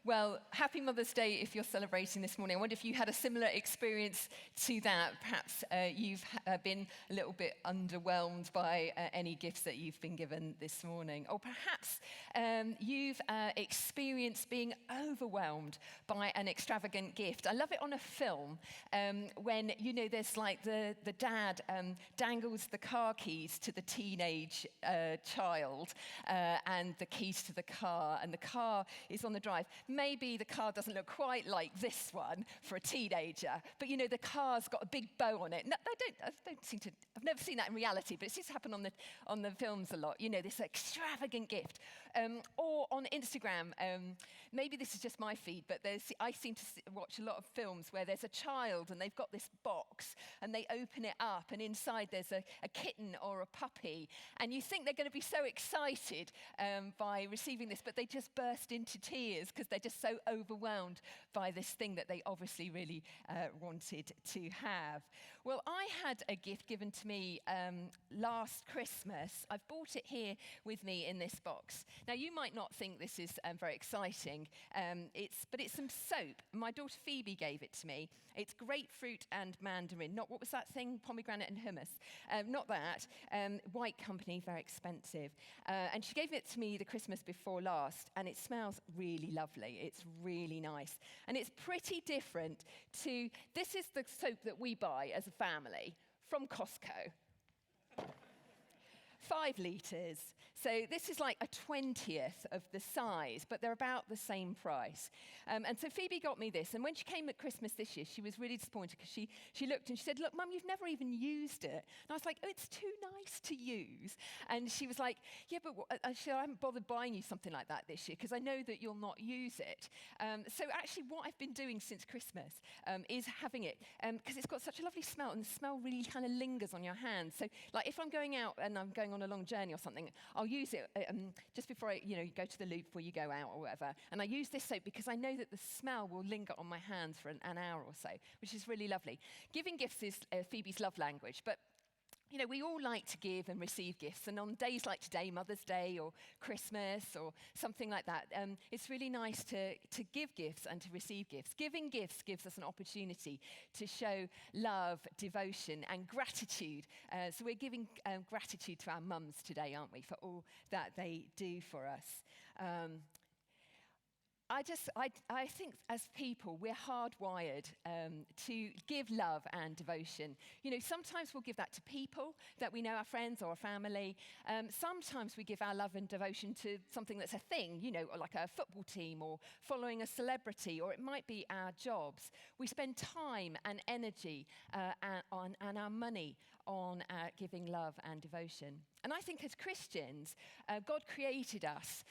Well, happy Mother's Day if you're celebrating this morning. I wonder if you had a similar experience to that. Perhaps you've been a little bit underwhelmed by any gifts that you've been given this morning. Or perhaps you've experienced being overwhelmed by an extravagant gift. I love it on a film when, there's like the dad dangles the car keys to the teenage child and the keys to the car, and the car is on the drive. Maybe the car doesn't look quite like this one for a teenager, but the car's got a big bow on it. No, I've never seen that in reality, but it seems to happen on the films a lot. This extravagant gift. Or on Instagram, maybe this is just my feed, but I seem to watch a lot of films where there's a child and they've got this box and they open it up and inside there's a kitten or a puppy, and you think they're going to be so excited by receiving this, but they just burst into tears because they're just so overwhelmed by this thing that they obviously really wanted to have. Well, I had a gift given to me last Christmas. I've brought it here with me in this box. Now, you might not think this is very exciting, but it's some soap. My daughter Phoebe gave it to me. It's grapefruit and mandarin. Not, what was that thing? Pomegranate and hummus. Not that. White company, very expensive. And she gave it to me the Christmas before last, and it smells really lovely. It's really nice. And it's pretty different to, this is the soap that we buy as a family from Costco. 5 litres. So this is like a 20th of the size, but they're about the same price. And so Phoebe got me this, and when she came at Christmas this year, she was really disappointed because she looked and she said, "Look, Mum, you've never even used it." And I was like, "Oh, it's too nice to use." And she was like, "Yeah, but I haven't bothered buying you something like that this year because I know that you'll not use it." So actually what I've been doing since Christmas is having it, because it's got such a lovely smell, and the smell really kind of lingers on your hands. So like if I'm going out and I'm going on a long journey or something, I'll use it just before I go to the loo before you go out or whatever. And I use this soap because I know that the smell will linger on my hands for an hour or so, which is really lovely. Giving gifts is Phoebe's love language, but we all like to give and receive gifts, and on days like today, Mother's Day or Christmas or something like that, it's really nice to give gifts and to receive gifts. Giving gifts gives us an opportunity to show love, devotion, and gratitude. So we're giving gratitude to our mums today, aren't we, for all that they do for us. I think as people, we're hardwired to give love and devotion. Sometimes we'll give that to people that we know, our friends or our family. Sometimes we give our love and devotion to something that's a thing, like a football team or following a celebrity, or it might be our jobs. We spend time and energy and our money on giving love and devotion. And I think as Christians, God created us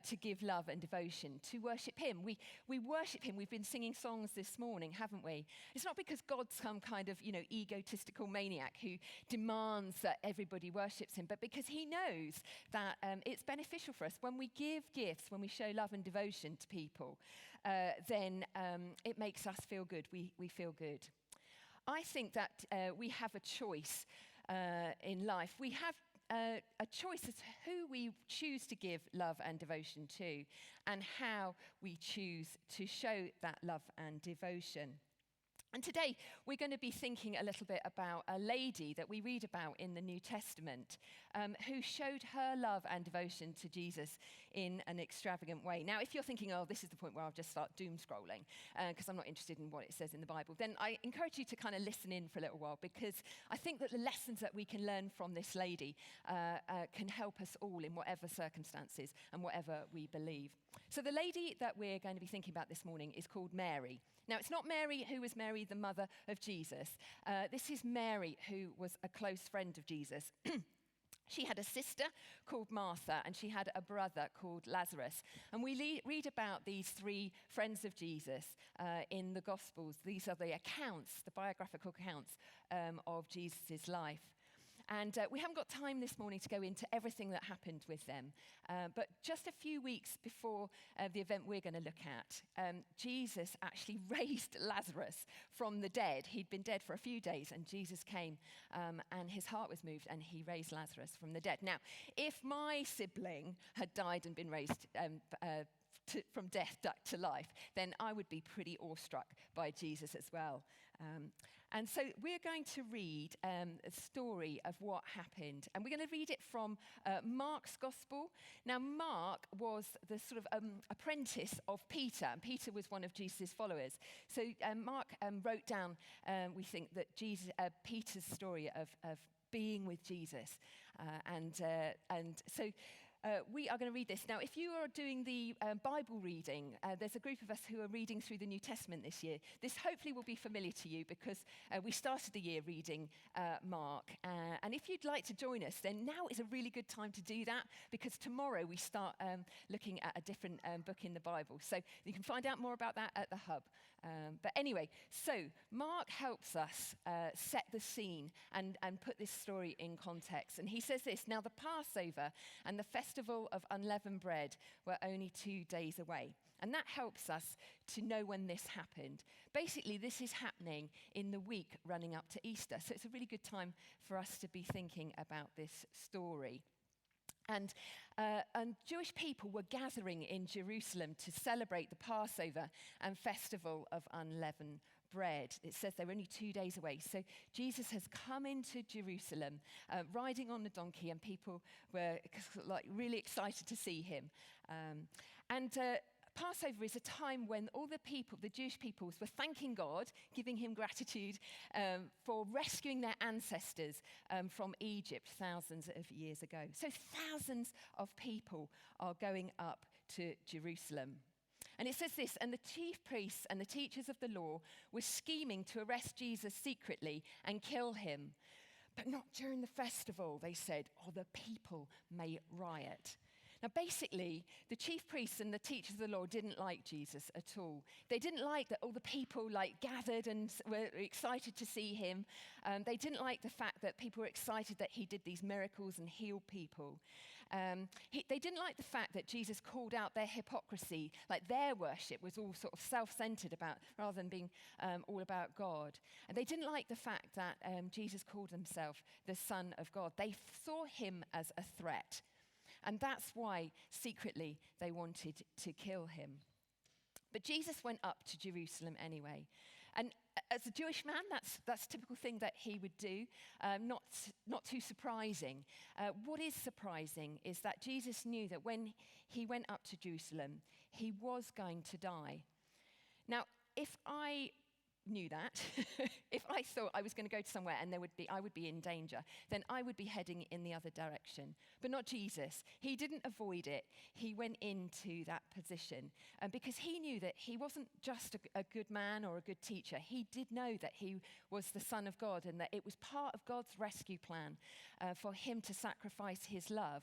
to give love and devotion, to worship him. We worship him. We've been singing songs this morning, haven't we? It's not because God's some kind of, egotistical maniac who demands that everybody worships him, but because he knows that it's beneficial for us. When we give gifts, when we show love and devotion to people, then it makes us feel good. We feel good. I think that we have a choice in life. We have a choice as to who we choose to give love and devotion to, and how we choose to show that love and devotion. And today, we're going to be thinking a little bit about a lady that we read about in the New Testament who showed her love and devotion to Jesus in an extravagant way. Now, if you're thinking, oh, this is the point where I'll just start doom scrolling because I'm not interested in what it says in the Bible, then I encourage you to kind of listen in for a little while, because I think that the lessons that we can learn from this lady can help us all in whatever circumstances and whatever we believe. So the lady that we're going to be thinking about this morning is called Mary. Now, it's not Mary who was Mary, the mother of Jesus. This is Mary, who was a close friend of Jesus. She had a sister called Martha, and she had a brother called Lazarus. And we read about these 3 friends of Jesus in the Gospels. These are the accounts, the biographical accounts of Jesus' life. And we haven't got time this morning to go into everything that happened with them. But just a few weeks before the event we're going to look at, Jesus actually raised Lazarus from the dead. He'd been dead for a few days, and Jesus came and his heart was moved, and he raised Lazarus from the dead. Now, if my sibling had died and been raised from death back to life, then I would be pretty awestruck by Jesus as well. And so we're going to read a story of what happened. And we're going to read it from Mark's Gospel. Now, Mark was the sort of apprentice of Peter, and Peter was one of Jesus' followers. So Mark wrote down, we think, that Peter's story of being with Jesus. And so we are going to read this. Now, if you are doing the Bible reading, there's a group of us who are reading through the New Testament this year. This hopefully will be familiar to you because we started the year reading Mark. And if you'd like to join us, then now is a really good time to do that because tomorrow we start looking at a different book in the Bible. So you can find out more about that at the Hub. But anyway, so Mark helps us set the scene and put this story in context. And he says this: now the Passover and the festival of unleavened bread were only 2 days away. And that helps us to know when this happened. Basically, this is happening in the week running up to Easter. So it's a really good time for us to be thinking about this story. And Jewish people were gathering in Jerusalem to celebrate the Passover and festival of unleavened bread. It says they're only 2 days away. So Jesus has come into Jerusalem riding on a donkey, and people were like really excited to see him. Passover is a time when all the people, the Jewish peoples, were thanking God, giving him gratitude for rescuing their ancestors from Egypt thousands of years ago. So thousands of people are going up to Jerusalem. And it says this: and the chief priests and the teachers of the law were scheming to arrest Jesus secretly and kill him. But not during the festival, they said, or the people may riot. Now, basically, the chief priests and the teachers of the law didn't like Jesus at all. They didn't like that all the people gathered and were excited to see him. They didn't like the fact that people were excited that he did these miracles and healed people. They didn't like the fact that Jesus called out their hypocrisy, like their worship was all sort of self-centered rather than being all about God. And they didn't like the fact that Jesus called himself the Son of God. They saw him as a threat. And that's why, secretly, they wanted to kill him. But Jesus went up to Jerusalem anyway. And as a Jewish man, that's a typical thing that he would do, not too surprising. What is surprising is that Jesus knew that when he went up to Jerusalem, he was going to die. Now, if I knew that, if I thought I was going to go to somewhere and I would be in danger, then I would be heading in the other direction. But not Jesus. He didn't avoid it. He went into that position because he knew that he wasn't just a good man or a good teacher. He did know that he was the Son of God and that it was part of God's rescue plan for him to sacrifice his life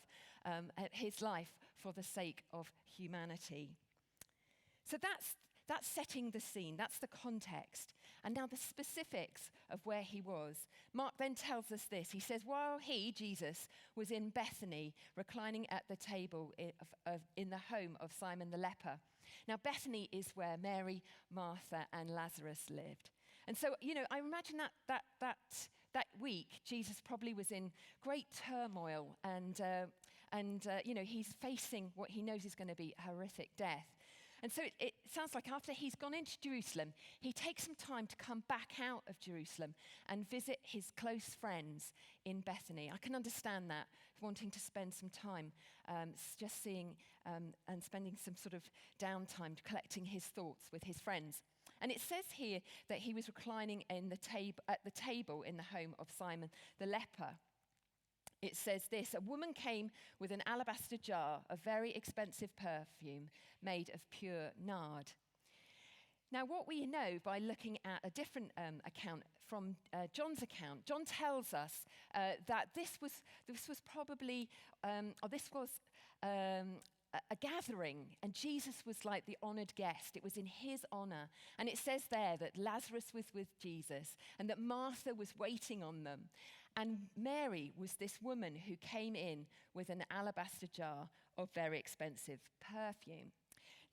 for the sake of humanity. So that's setting the scene. That's the context. And now the specifics of where he was. Mark then tells us this. He says, while he, Jesus, was in Bethany, reclining at the table in the home of Simon the leper. Now, Bethany is where Mary, Martha, and Lazarus lived. And so, I imagine that week, Jesus probably was in great turmoil and he's facing what he knows is going to be a horrific death. And so it sounds like after he's gone into Jerusalem, he takes some time to come back out of Jerusalem and visit his close friends in Bethany. I can understand that, wanting to spend some time just seeing and spending some sort of downtime collecting his thoughts with his friends. And it says here that he was reclining at the table in the home of Simon the leper. It says this: a woman came with an alabaster jar of very expensive perfume made of pure nard. Now, what we know by looking at a different account from John's account, John tells us that this was probably a gathering, and Jesus was like the honored guest. It was in his honor. And it says there that Lazarus was with Jesus and that Martha was waiting on them. And Mary was this woman who came in with an alabaster jar of very expensive perfume.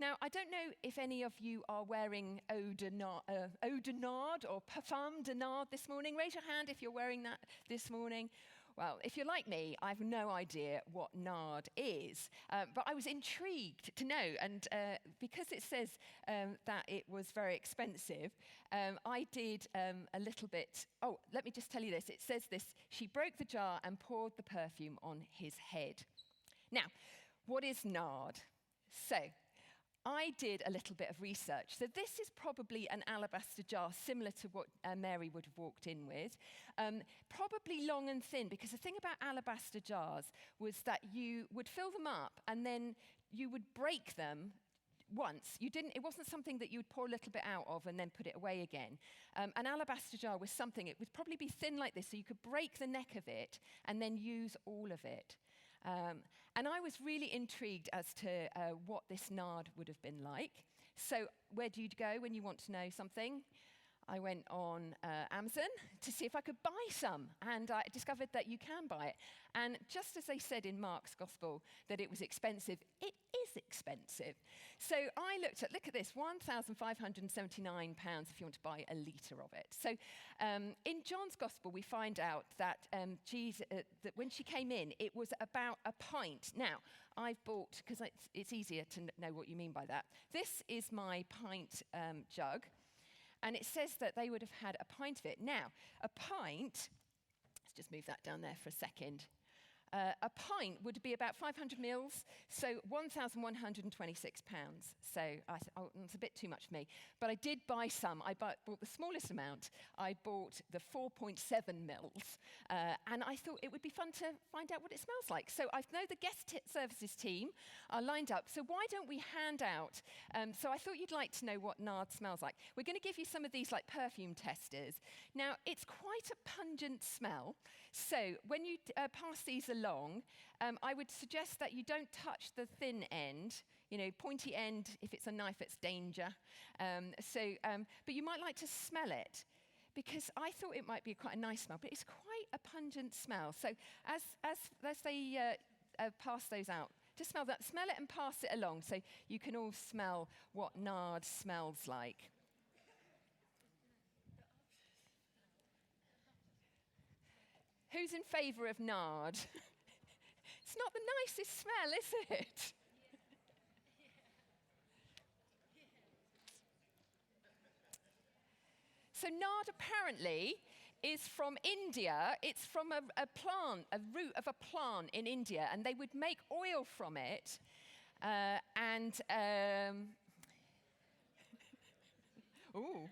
Now, I don't know if any of you are wearing eau de nard or parfum de nard this morning. Raise your hand if you're wearing that this morning. Well, if you're like me, I've no idea what nard is, but I was intrigued to know, and because it says that it was very expensive, I did a little bit. Oh, let me just tell you this. It says this: she broke the jar and poured the perfume on his head. Now, what is nard? So, I did a little bit of research. So this is probably an alabaster jar similar to what Mary would have walked in with. Probably long and thin, because the thing about alabaster jars was that you would fill them up and then you would break them once. It wasn't something that you would pour a little bit out of and then put it away again. An alabaster jar was something, it would probably be thin like this, so you could break the neck of it and then use all of it. And I was really intrigued as to what this nard would have been like. So where do you go when you want to know something? I went on Amazon to see if I could buy some, and I discovered that you can buy it. And just as they said in Mark's Gospel that it was expensive, it is expensive. So I look at this, £1,579 if you want to buy a litre of it. So in John's Gospel, we find out that that when she came in, it was about a pint. Now, I've bought, because it's easier to know what you mean by that. This is my pint jug. And it says that they would have had a pint of it. Now, a pint, let's just move that down there for a second. A pint would be about 500 mils, so £1,126. So I said, oh, it's a bit too much for me. But I did buy some. I bought the smallest amount. I bought the 4.7 mils. And I thought it would be fun to find out what it smells like. So I know the guest services team are lined up. So why don't we hand out? So I thought you'd like to know what nard smells like. We're going to give you some of these like perfume testers. Now, it's quite a pungent smell. So when you pass these along, I would suggest that you don't touch the thin end. You know, pointy end, if it's a knife, it's danger. But you might like to smell it, because I thought it might be quite a nice smell, but it's quite a pungent smell. So as they pass those out, just smell it and pass it along, so you can all smell what nard smells like. Who's in favour of nard? It's not the nicest smell, is it? So nard apparently is from India. It's from a plant, a root of a plant in India, and they would make oil from it. Ooh,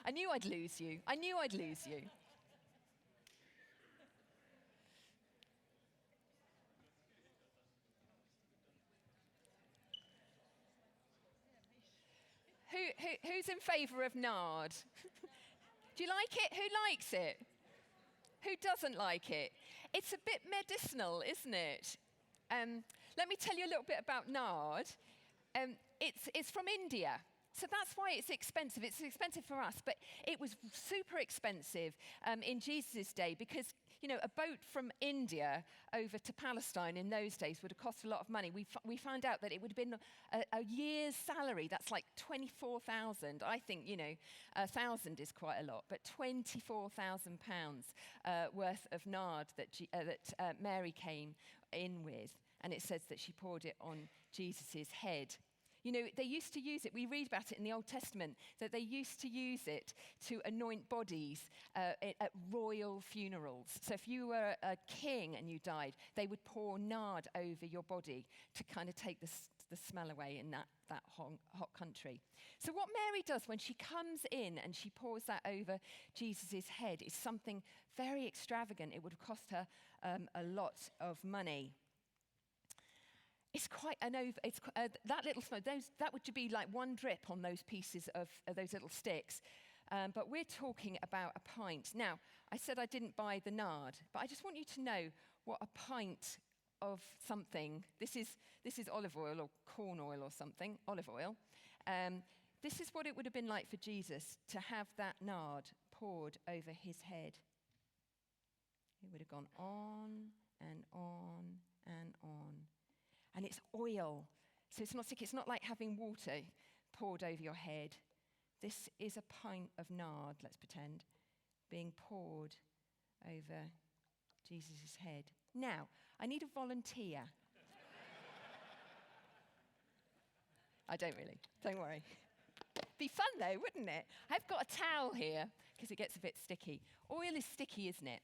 I knew I'd lose you. Who's in favour of nard? Do you like it? Who likes it? Who doesn't like it? It's a bit medicinal, isn't it? Let me tell you a little bit about nard. It's from India. So that's why it's expensive. It's expensive for us, but it was super expensive in Jesus' day, because, you know, a boat from India over to Palestine in those days would have cost a lot of money. We found out that it would have been a year's salary. That's like 24,000. I think, you know, 1,000 is quite a lot, but 24,000 pounds worth of nard that Mary came in with. And it says that she poured it on Jesus' head. You know, they used to use it, we read about it in the Old Testament, that they used to use it to anoint bodies at royal funerals. So if you were a king and you died, they would pour nard over your body to kind of take the smell away in that hot country. So what Mary does when she comes in and she pours that over Jesus' head is something very extravagant. It would have cost her a lot of money. It's quite an that little smoke. That would be like one drip on those pieces of those little sticks. But we're talking about a pint. Now, I said I didn't buy the nard, but I just want you to know what a pint of something. This is olive oil or corn oil or something. Olive oil. This is what it would have been like for Jesus to have that nard poured over his head. It would have gone on and on and on. And it's oil, so it's not sticky. It's not like having water poured over your head. This is a pint of nard, let's pretend, being poured over Jesus' head. Now, I need a volunteer. I don't really. Don't worry. Be fun though, wouldn't it? I've got a towel here because it gets a bit sticky. Oil is sticky, isn't it?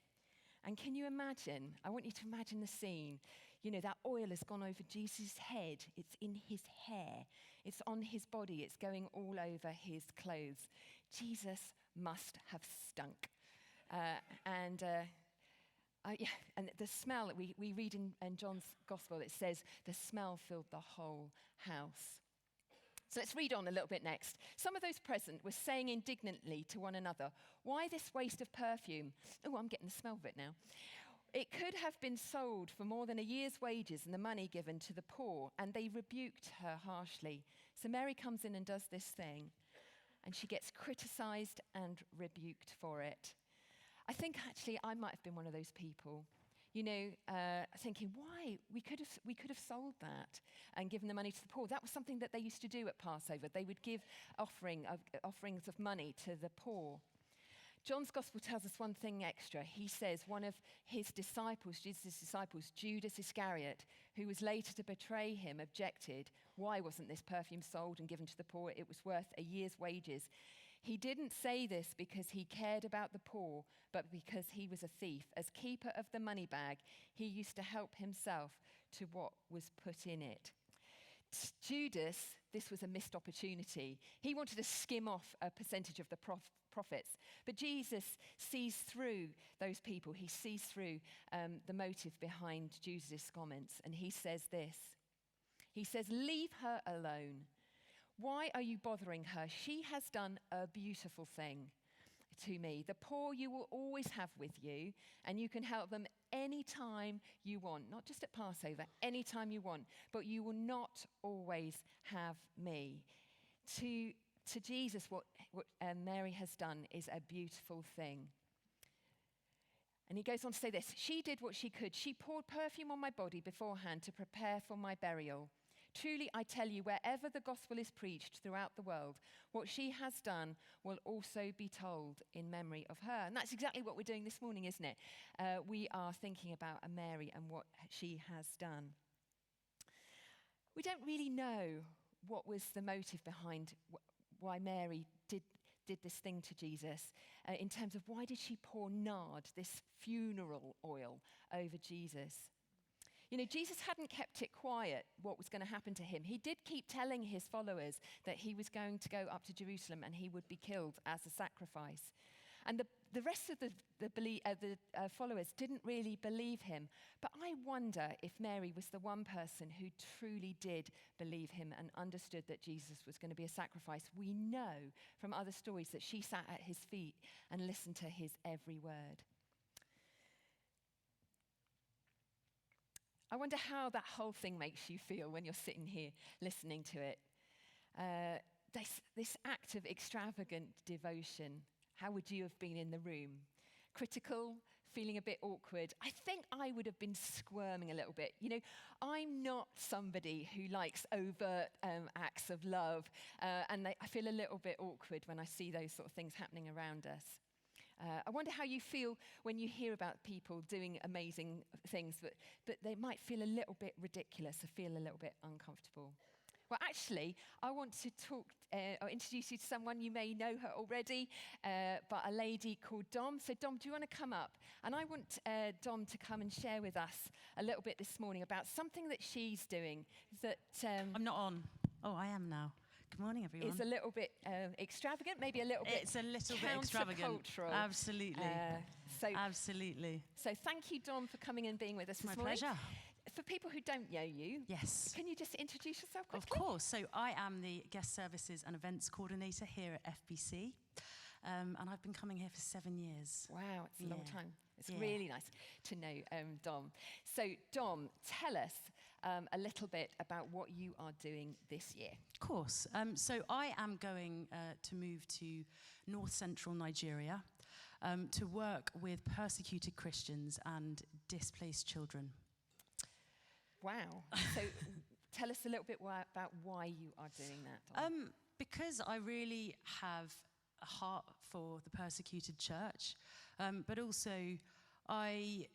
And can you imagine? I want you to imagine the scene. You know, that oil has gone over Jesus' head. It's in his hair. It's on his body. It's going all over his clothes. Jesus must have stunk. And the smell that we read in John's Gospel, it says the smell filled the whole house. So let's read on a little bit next. Some of those present were saying indignantly to one another, "Why this waste of perfume?" Oh, I'm getting the smell of it now. "It could have been sold for more than a year's wages and the money given to the poor." And they rebuked her harshly. So Mary comes in and does this thing, and she gets criticized and rebuked for it. I think actually I might have been one of those people, thinking, why? We could have sold that and given the money to the poor. That was something that they used to do at Passover. They would give offerings of money to the poor. John's Gospel tells us one thing extra. He says one of his disciples, Jesus' disciples, Judas Iscariot, who was later to betray him, objected, "Why wasn't this perfume sold and given to the poor? It was worth a year's wages." He didn't say this because he cared about the poor, but because he was a thief. As keeper of the money bag, he used to help himself to what was put in it. Judas, this was a missed opportunity. He wanted to skim off a percentage of the profits. But Jesus sees through those people. He sees through the motive behind Judas' comments. And he says this. He says, "Leave her alone. Why are you bothering her? She has done a beautiful thing to me. The poor you will always have with you, and you can help them anytime you want. Not just at Passover, anytime you want. But you will not always have me." To Jesus, what Mary has done is a beautiful thing. And he goes on to say this. "She did what she could. She poured perfume on my body beforehand to prepare for my burial. Truly, I tell you, wherever the gospel is preached throughout the world, what she has done will also be told in memory of her." And that's exactly what we're doing this morning, isn't it? We are thinking about Mary and what she has done. We don't really know what was the motive behind why Mary did this thing to Jesus, in terms of why did she pour nard, this funeral oil, over Jesus? You know, Jesus hadn't kept it quiet what was going to happen to him. He did keep telling his followers that he was going to go up to Jerusalem and he would be killed as a sacrifice. And the rest of the followers didn't really believe him. But I wonder if Mary was the one person who truly did believe him and understood that Jesus was going to be a sacrifice. We know from other stories that she sat at his feet and listened to his every word. I wonder how that whole thing makes you feel when you're sitting here listening to it. This act of extravagant devotion, how would you have been in the room? Critical, feeling a bit awkward? I think I would have been squirming a little bit. You know, I'm not somebody who likes overt acts of love, and I feel a little bit awkward when I see those sort of things happening around us. I wonder how you feel when you hear about people doing amazing things, but they might feel a little bit ridiculous or feel a little bit uncomfortable. Well, actually, I want to introduce you to someone. You may know her already, but a lady called Dom. So, Dom, do you want to come up? And I want Dom to come and share with us a little bit this morning about something that she's doing that... I'm not on. Oh, I am now. Good morning, everyone. Is a little bit extravagant, maybe a little bit It's a little bit extravagant. Absolutely. Absolutely. So thank you, Dom, for coming and being with us this morning. My pleasure. For people who don't know you, yes, can you just introduce yourself quickly? Of course. So I am the Guest Services and Events Coordinator here at FBC, and I've been coming here for 7 years. Wow, it's a long time. It's really nice to know Dom. So, Dom, tell us a little bit about what you are doing this year. Of course. So I am going to move to north central Nigeria to work with persecuted Christians and displaced children. Wow. So tell us a little bit about why you are doing that, Dom. Because I really have a heart for the persecuted church, but also I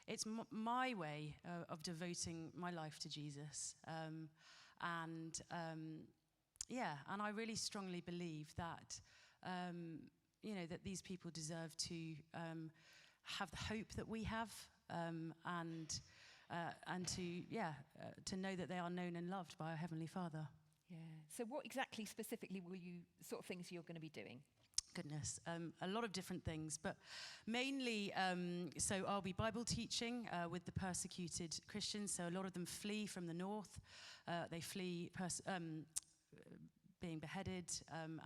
it's my way of devoting my life to Jesus. And I really strongly believe that, that these people deserve to have the hope that we have, and to know that they are known and loved by our Heavenly Father. Yeah. So what exactly specifically sort of things you're going to be doing? Goodness, a lot of different things, but mainly, so I'll be Bible teaching with the persecuted Christians. So a lot of them flee from the north. They flee being beheaded,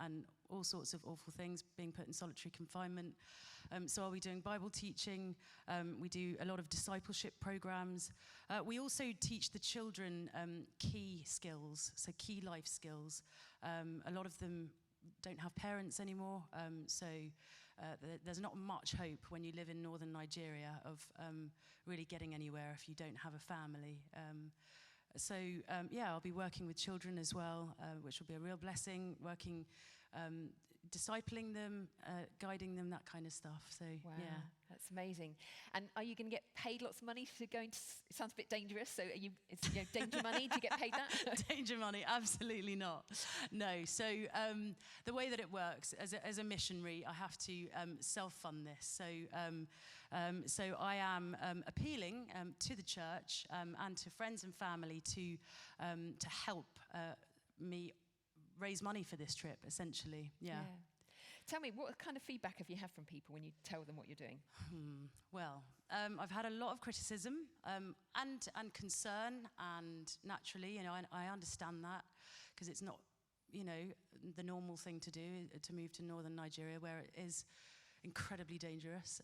and all sorts of awful things, being put in solitary confinement. So I'll be doing Bible teaching. We do a lot of discipleship programs. We also teach the children key skills, so key life skills. A lot of them don't have parents anymore, so there's not much hope when you live in northern Nigeria of really getting anywhere if you don't have a family. So I'll be working with children as well, which will be a real blessing, discipling them, guiding them, that kind of stuff. So, wow, yeah. That's amazing. And are you going to get paid lots of money to go into, it sounds a bit dangerous, so it's danger money, do you get paid that? Danger money, absolutely not. No, so the way that it works, as a missionary, I have to self-fund this. So I am appealing to the church and to friends and family to help me raise money for this trip, essentially. Yeah. Tell me, what kind of feedback have you had from people when you tell them what you're doing? Well, I've had a lot of criticism and concern, and naturally, I understand that, because it's not, the normal thing to do to move to northern Nigeria, where it is incredibly dangerous.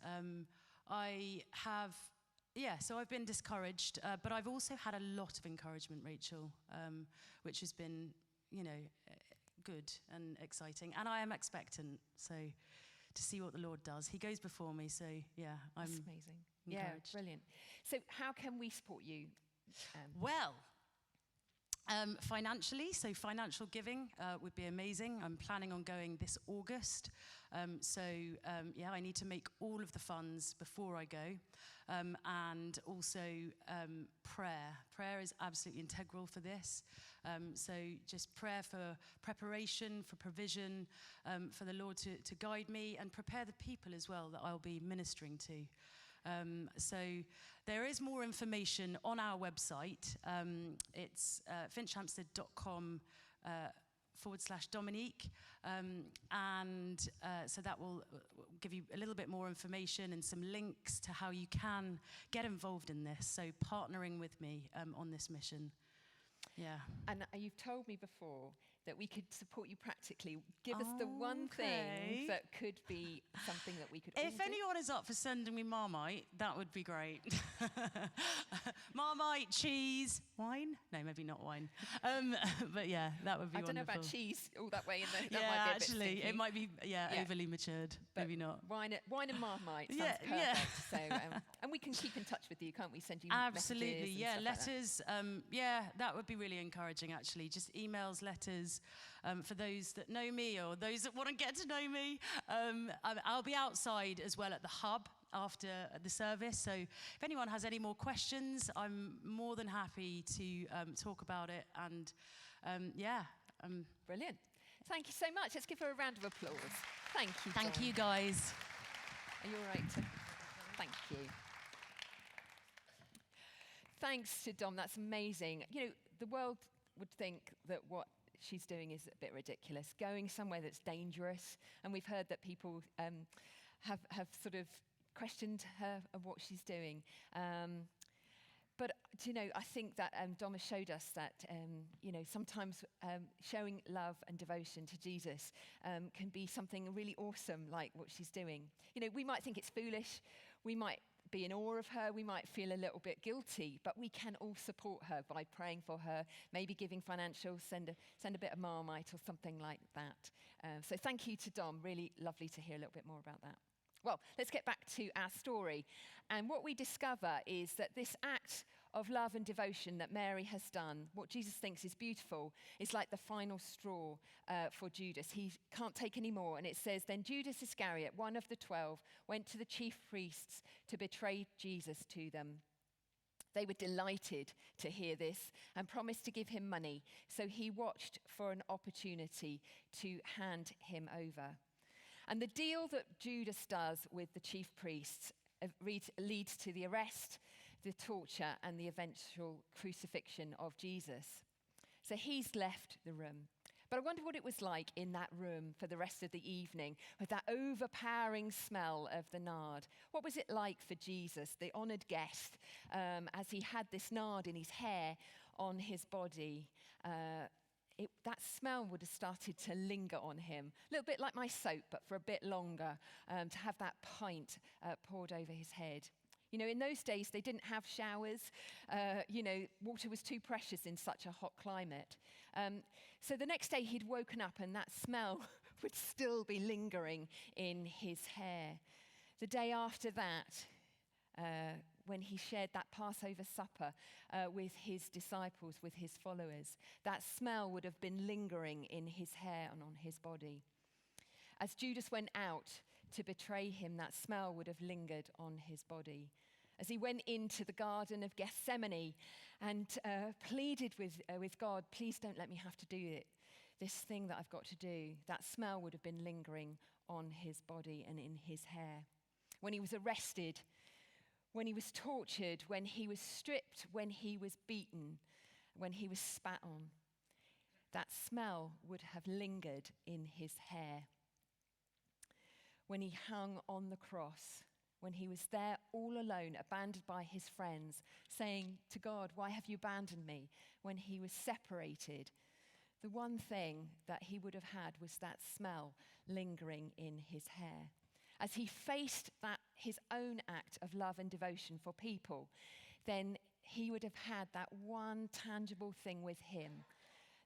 So I've been discouraged, but I've also had a lot of encouragement, Rachel, which has been, good and exciting. And I am expectant, so to see what the Lord does. He goes before me, so yeah, I'm That's amazing. encouraged. Yeah, brilliant. So how can we support you? Financially, so financial giving would be amazing. I'm planning on going this August. I need to make all of the funds before I go. And also prayer. Prayer is absolutely integral for this. So just prayer for preparation, for provision, for the Lord to guide me and prepare the people as well that I'll be ministering to. So there is more information on our website. It's finchampstead.com /Dominique. So that will give you a little bit more information and some links to how you can get involved in this. So partnering with me on this mission. Yeah. And you've told me before that we could support you practically. Give us the one thing that could be something that we could all If anyone is up for sending me Marmite, that would be great. Marmite, cheese, wine? No, maybe not wine. But yeah, that would be wonderful. I don't know about cheese all that way in the. Yeah, might be a actually, bit it might be overly matured. But maybe not. Wine and Marmite sounds perfect. Yeah. So, and we can keep in touch with you, can't we? Send you absolutely, messages yeah, and letters. That would be really encouraging. Actually, just emails, letters. For those that know me or those that want to get to know me. I'll be outside as well at the hub after the service. So if anyone has any more questions, I'm more than happy to talk about it. And brilliant. Thank you so much. Let's give her a round of applause. Thank you. Thank Dom. you, guys. Are you all right? Thank you. Thanks to Dom. That's amazing. The world would think that what she's doing is a bit ridiculous, going somewhere that's dangerous. And we've heard that people have sort of questioned her of what she's doing. But I think that Dom has showed us that, sometimes showing love and devotion to Jesus can be something really awesome, like what she's doing. We might think it's foolish. We might be in awe of her, we might feel a little bit guilty, but we can all support her by praying for her, maybe giving financial, send a bit of Marmite or something like that. So thank you to Dom, really lovely to hear a little bit more about that. Well, let's get back to our story. And what we discover is that this act of love and devotion that Mary has done, what Jesus thinks is beautiful, is like the final straw for Judas. He can't take any more. And it says, then Judas Iscariot, one of the 12, went to the chief priests to betray Jesus to them. They were delighted to hear this and promised to give him money. So he watched for an opportunity to hand him over. And the deal that Judas does with the chief priests leads to the arrest, the torture, and the eventual crucifixion of Jesus. So he's left the room. But I wonder what it was like in that room for the rest of the evening with that overpowering smell of the nard. What was it like for Jesus, the honoured guest, as he had this nard in his hair, on his body? That smell would have started to linger on him. A little bit like my soap, but for a bit longer, to have that pint poured over his head. You know, in those days, they didn't have showers. Water was too precious in such a hot climate. So the next day, he'd woken up and that smell would still be lingering in his hair. The day after that, when he shared that Passover supper with his disciples, with his followers, that smell would have been lingering in his hair and on his body. As Judas went out to betray him, that smell would have lingered on his body. As he went into the Garden of Gethsemane and pleaded with God, please don't let me have to do it, this thing that I've got to do, that smell would have been lingering on his body and in his hair. When he was arrested, when he was tortured, when he was stripped, when he was beaten, when he was spat on, that smell would have lingered in his hair. When he hung on the cross, when he was there all alone, abandoned by his friends, saying to God, why have you abandoned me? When he was separated, the one thing that he would have had was that smell lingering in his hair. As he faced his own act of love and devotion for people, then he would have had that one tangible thing with him,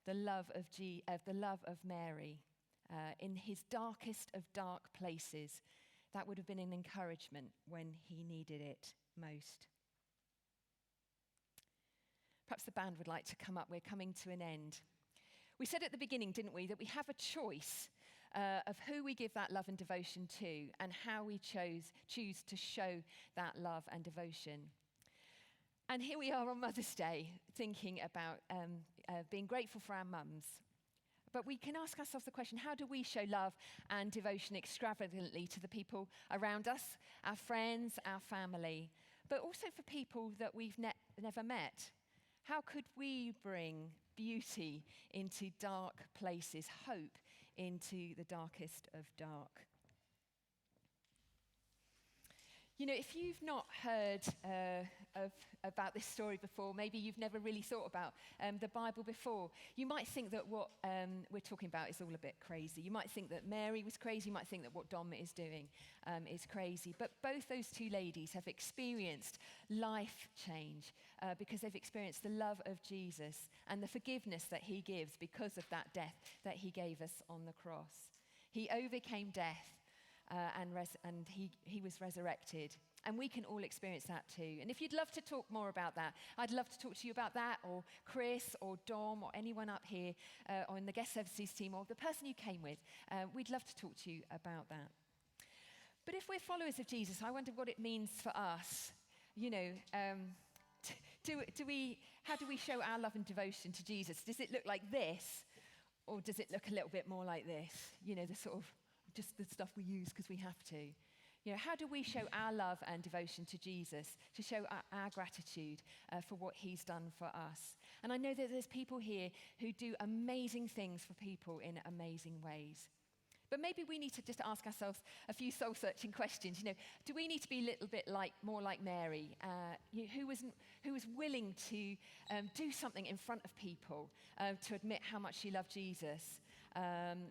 the love of Mary. In his darkest of dark places, that would have been an encouragement when he needed it most. Perhaps the band would like to come up. We're coming to an end. We said at the beginning, didn't we, that we have a choice of who we give that love and devotion to and how we choose to show that love and devotion. And here we are on Mother's Day thinking about being grateful for our mums. But we can ask ourselves the question, how do we show love and devotion extravagantly to the people around us, our friends, our family, but also for people that we've never met? How could we bring beauty into dark places, hope into the darkest of dark? You know, if you've not heard about this story before, maybe you've never really thought about the Bible before, you might think that what we're talking about is all a bit crazy. You might think that Mary was crazy. You might think that what Dom is doing is crazy. But both those two ladies have experienced life change because they've experienced the love of Jesus and the forgiveness that he gives because of that death that he gave us on the cross. He overcame death. And he was resurrected. And we can all experience that too. And if you'd love to talk more about that, I'd love to talk to you about that, or Chris, or Dom, or anyone up here on the guest services team, or the person you came with. We'd love to talk to you about that. But if we're followers of Jesus, I wonder what it means for us. You know, how do we show our love and devotion to Jesus? Does it look like this, or does it look a little bit more like this? You know, the sort of just the stuff we use because we have to. You know, how do we show our love and devotion to Jesus, to show our gratitude for what he's done for us? And I know that there's people here who do amazing things for people in amazing ways. But maybe we need to just ask ourselves a few soul-searching questions. You know, do we need to be a little bit more like Mary, who was willing to do something in front of people to admit how much she loved Jesus,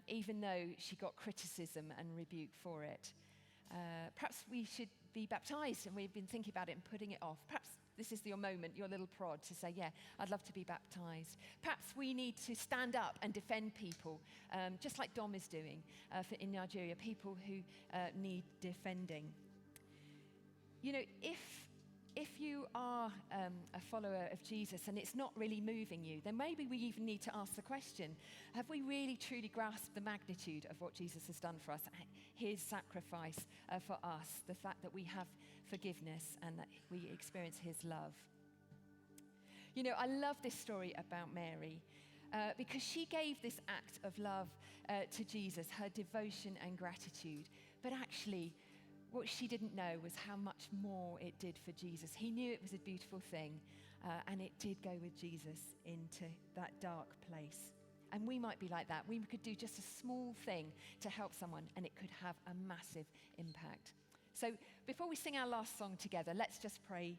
even though she got criticism and rebuke for it? Perhaps we should be baptized, and we've been thinking about it and putting it off. Perhaps this is your moment, your little prod to say, yeah, I'd love to be baptized. Perhaps we need to stand up and defend people, just like Dom is doing in Nigeria, people who need defending. You know, if you are a follower of Jesus and it's not really moving you, then maybe we even need to ask the question, have we really truly grasped the magnitude of what Jesus has done for us, his sacrifice for us, the fact that we have forgiveness and that we experience his love? You know, I love this story about Mary because she gave this act of love to Jesus, her devotion and gratitude. But actually, what she didn't know was how much more it did for Jesus. He knew it was a beautiful thing, and it did go with Jesus into that dark place. And we might be like that. We could do just a small thing to help someone, and it could have a massive impact. So before we sing our last song together, let's just pray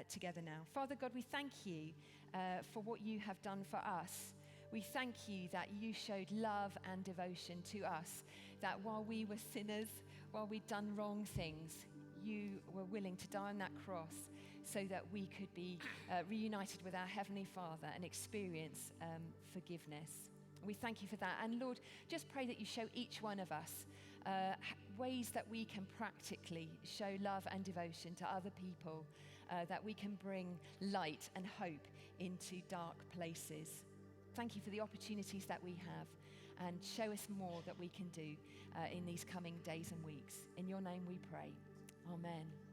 together now. Father God, we thank you for what you have done for us. We thank you that you showed love and devotion to us, that while we were sinners, while we'd done wrong things, you were willing to die on that cross so that we could be reunited with our Heavenly Father and experience forgiveness. We thank you for that. And Lord, just pray that you show each one of us ways that we can practically show love and devotion to other people, that we can bring light and hope into dark places. Thank you for the opportunities that we have, and show us more that we can do in these coming days and weeks. In your name we pray. Amen.